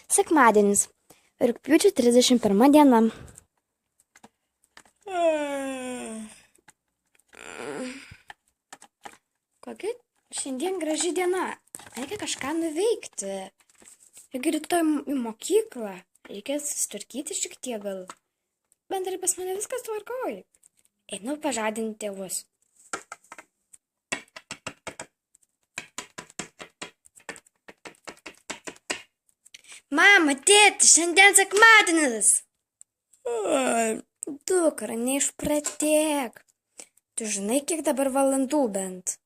Sekmadienis. Rugpjūčio 31 diena. Kokia šiandien graži diena. Reikia kažką nuveikti. Jeigu rytoj į mokyklą, reikia susitvarkyti šiek tiek gal. Bendrai pas mane viskas tvarkoj. Einu pažadinti tėvus. Mama, tėti, šiandien sekmadienis. Dukra, neišpratėk. Tu žinai, kiek dabar valandų bent?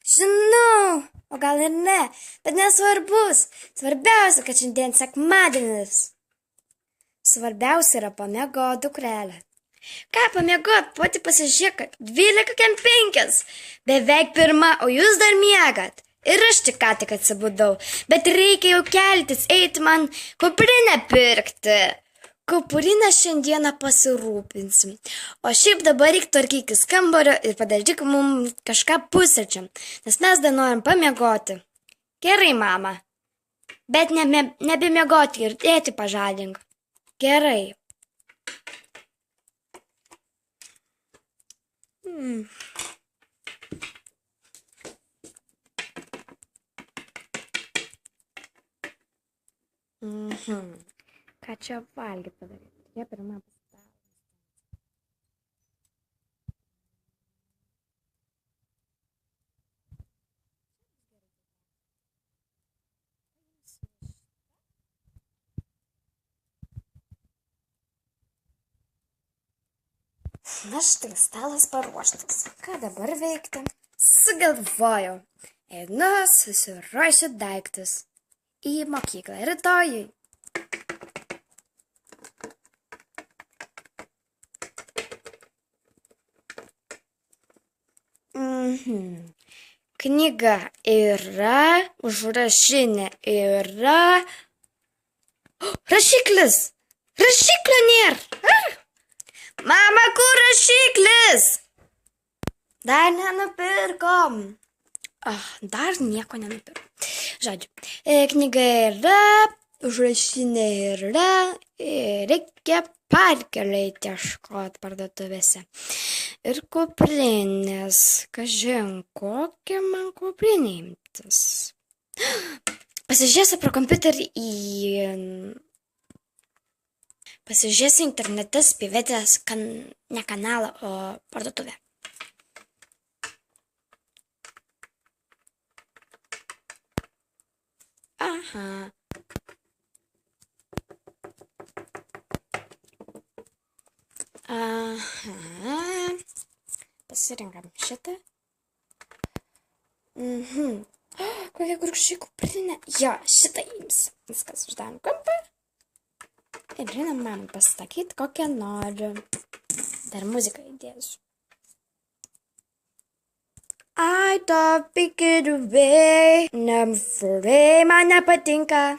Žinau, o gal ir ne, bet nesvarbus. Svarbiausia, kad šiandien sekmadienis. Svarbiausia yra pamiegot, dukrelė. Ką pamiegot, pati pasižiūrėk, 12:05. Beveik 1, o jūs dar miegat. Ir aš tik atsibudau, bet reikia jau keltis, eiti man kuprinę pirkti. Kuprinę šiandieną pasirūpinsim. O šiaip dabar reikia tvarkykis kambario ir padaryk mums kažką pusryčiam, nes mes dar norim pamiegoti. Gerai, mama, bet nebemiegoti ir tėtį pažadink. Gerai. Ką čia valgyti padaryti? Jie pirmą pasidarė. Na štai, stalas paruoštas. Ką dabar veikti? Sugalvojau. Einu, susiruošiu daiktus. Į mokyklą rytojui. Knyga yra, užrašinė yra. Rašiklis! Rašiklio nėra! Mama, kur rašiklis? Dar nenupirkom. Dar nieko nenupirkom. Žodžiu, knyga yra, užrašinė yra, reikia Parkerio ieškoti parduotuvėse. Ir kuprinės, kažin, kokią man kuprinę imtis. Pasižiūrėsiu pro kompiuterį Pasižiūrėsiu internete Spivetės, ne kanalą, o parduotuvę. Aha. Pasirinkam šitą. Kokia gurkščiai kuprinė. Jo, šitą imsiu. Viskas uždarom kampą. Ir einam man pasakyti, kokią noriu. Dar muziką įdėsiu. I don't pick it away. Nefurai man nepatinka.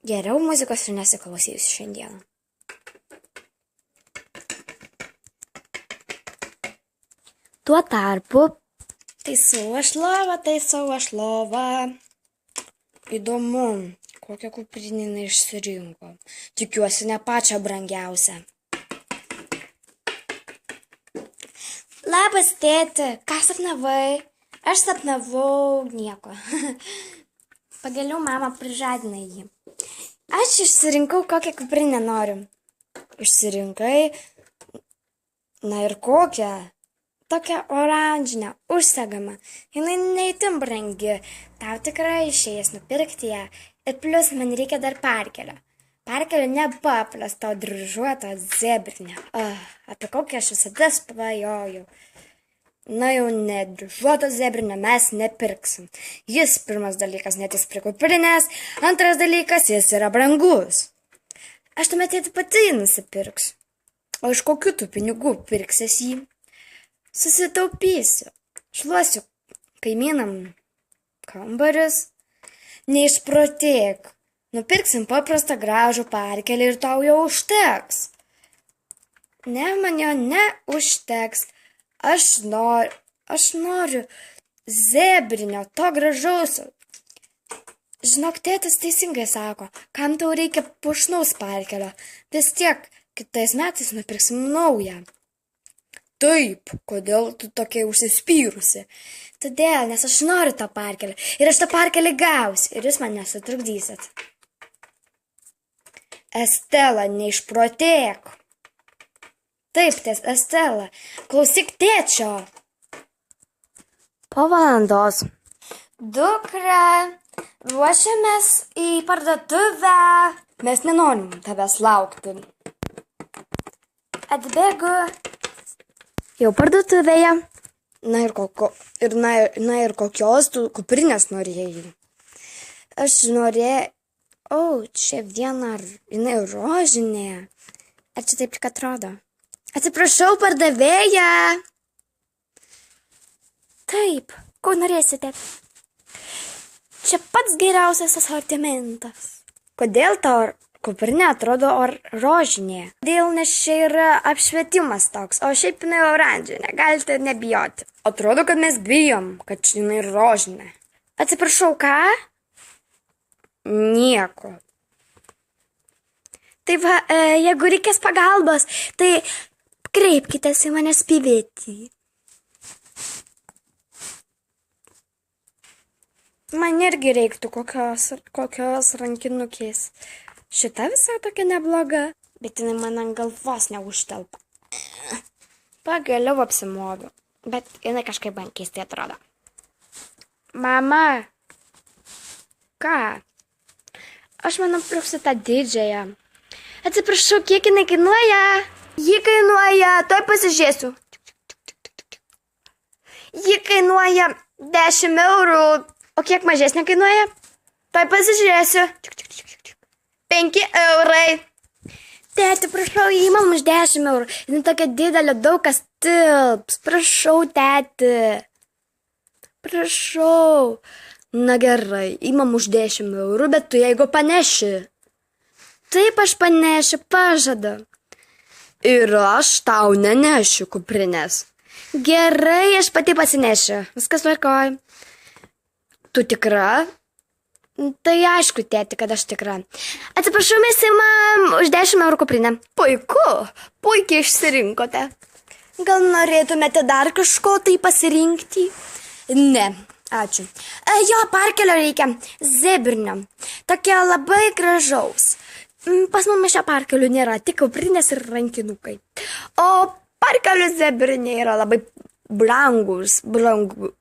Geriau muzikos ir nesiklausysiu šiandieną. Tuo tarpu taisau aš lovą. Įdomu, kokią kuprinę išsirinko. Tikiuosi ne pačią brangiausią. Labas, tėti, ką sapnavai? Aš sapnavau nieko. Pagaliau mama prižadina jį. Aš išsirinkau, kokią kuprinę noriu. Išsirinkai, na ir kokią? Tokią oranžinę, užsegamą. Jinai neįtin brangi. Tau tikrai išėjęs nupirkti ją. Ir plius man reikia dar Parkerio. Parkerio nepaprasto, dryžuoto zebrinio. Apie kokią aš visada svajojau. Na jau nedryžuoto zebrinio mes nepirksim. Jis pirmas dalykas netis prie kuprinės, antras dalykas jis yra brangus. Aš tuomet tėti pati nusipirksiu. O iš kokių tų pinigų pirksies jį? Susitaupysiu. Šluosiu kaimynam kambarius. Neišprotėk. Nupirksim paprastą gražų Parkelį ir tau jau užteks. Ne, man jo neužteks. Aš noriu zebrinio, to gražaus. Žinok, tėtis teisingai sako, kam tau reikia puošnaus parkelio. Vis tiek, kitais metais nupirksim naują. Taip, kodėl tu tokia užsispyrusi? Todėl, nes aš noriu tą parkelį. Ir aš tą parkelį gausiu. Ir jūs man nesutrukdysit. Estela, neišprotėk. Taip, Estela, klausyk tėčio. Po valandos. Dukra, ruošiamės į parduotuvę. Mes nenorim tavęs laukti. Atbėgu. Jau parduotuvėje. Na ir kokios tu kuprinės norėjai? Aš norėjau. O, čia viena, jinai rožinė. Ar čia taip tik atrodo? Atsiprašau, pardavėja. Taip, ko norėsite? Čia pats geriausias asortimentas. Kodėl tau kuprinė atrodo rožinė? Dėl, nes čia yra apšvietimas toks, o šiaip jinai oranžinė, galite nebijoti. Atrodo, kad mes bijom, kad jinai rožinė. Atsiprašau, ką? Nieko. Tai va, jeigu reikės pagalbos, tai kreipkitės į mane spivėti. Man irgi reiktų kokios rankinukės. Šita visai tokia nebloga, bet jinai man ant galvos neužtelpa. Pagaliau apsimoviau, bet jinai kažkaip man keistai atrodo. Mama, ką? Aš manau, pirksiu tą didžiąją. Atsiprašau, kiek jinai kainuoja? Ji kainuoja, tuoj pasižiūrėsiu. Ji kainuoja 10 eurų. O kiek mažesnė kainuoja? Tuoj pasižiūrėsiu. 5 eurai. Tėti, prašau, įmam už 10 eurų. Jis tokia didelė, daug kas tilps. Prašau, tėti. Prašau. Na gerai, įmam už 10 eurų, bet tu jeigu paneši. Taip aš panešiu, pažadu. Ir aš tau nenešiu kuprinės. Gerai, aš pati pasinešiu. Viskas tvarkoj. Tu tikra? Tai aišku, tėti, kad aš tikra. Atsiprašau, mes imam už 10 eurų kuprinę. Puiku, puikiai išsirinkote. Gal norėtumėte dar kažko tai pasirinkti? Ne, ačiū. Jo, parkelio reikia. Zebrinio. Tokia labai gražaus. Pas mumi šio parkelių nėra, tik kuprinės ir rankinukai. O parkelių zebrinė yra labai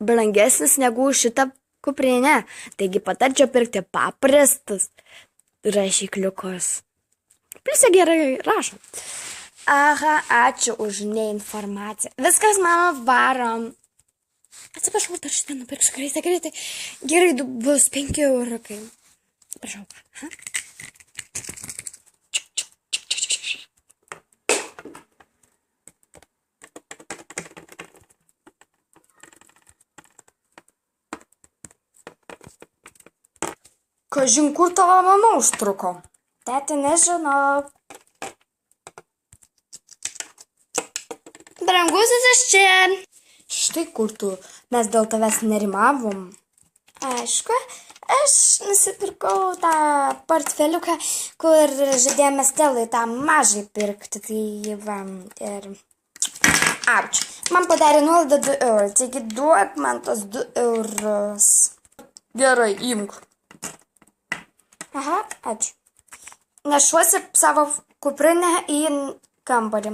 brangesnis negu šita kuprinė. Taigi patarčiau pirkti paprastus rašikliukus. Pliusė gerai rašo. Aha, ačiū už neinformaciją. Viskas, mama, varom. Atsiprašau, dar šitą nupirksiu greitai. Gerai, bus 5 euriukai. Prašau. Ha? Kažin, kur tavo mama užtruko? Tėti, nežinau. Brangusis, aš čia. Štai kur tu. Mes dėl tavęs nerimavom. Aišku, aš nusipirkau tą portfeliuką, kur žadėjome Stelai tą mažai pirkti. Tai va, ir... Ačiū. Man padarė nuolaidą 2 eurų. Taigi duok man tos 2 eurus. Gerai, imk. Aha, ačiū. Nešuosi savo kuprinę į kambarį.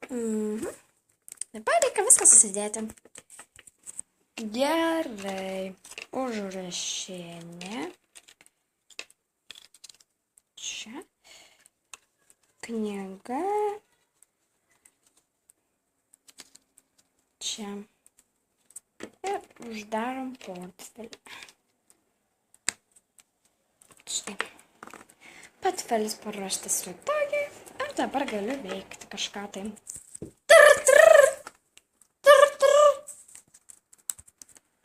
Dabar reikia viską susidėti. Gerai. Užrašinė. Čia. Knyga. Čia. Ir uždarom portfelį. Štai. Portfelis paruoštas rytoj. Ir dabar galiu veikti kažką tai.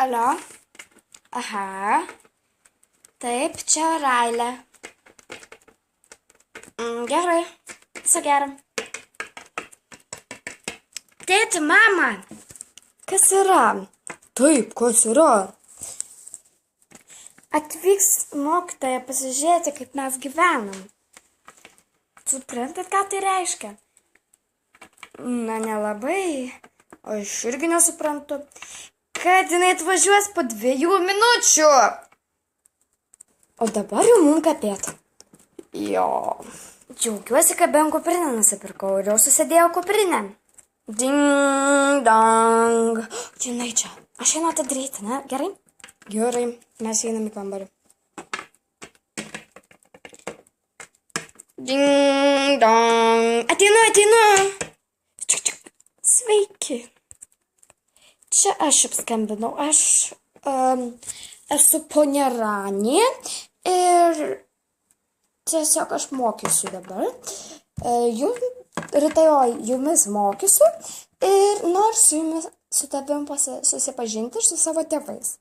Alio. Aha. Taip, čia Railė. Gerai. Viso gero. Tėti, mama. Kas yra? Taip, kas yra? Atvyks mokytoja pasižiūrėti, kaip mes gyvenam. Suprantat, ką tai reiškia? Na, nelabai. Aš irgi nesuprantu. Kad jinai atvažiuos po 2 minučių. O dabar jau mum kapėtų. Jo. Džiaugiuosi, kad bent kuprinę nusipirkau ir jau susidėjau kuprinę. Ding dang. Žinai čia, aš einu atidaryti, ne? Gerai? Gerai, mes einam į kambarį. Ding dong. Ateinu. Sveiki. Čia aš apskambinau. Aš esu ponia Ranė ir tiesiog aš mokysiu dabar. Rytoj jumis mokysiu ir noriu su tavim susipažinti ir su savo tėvais.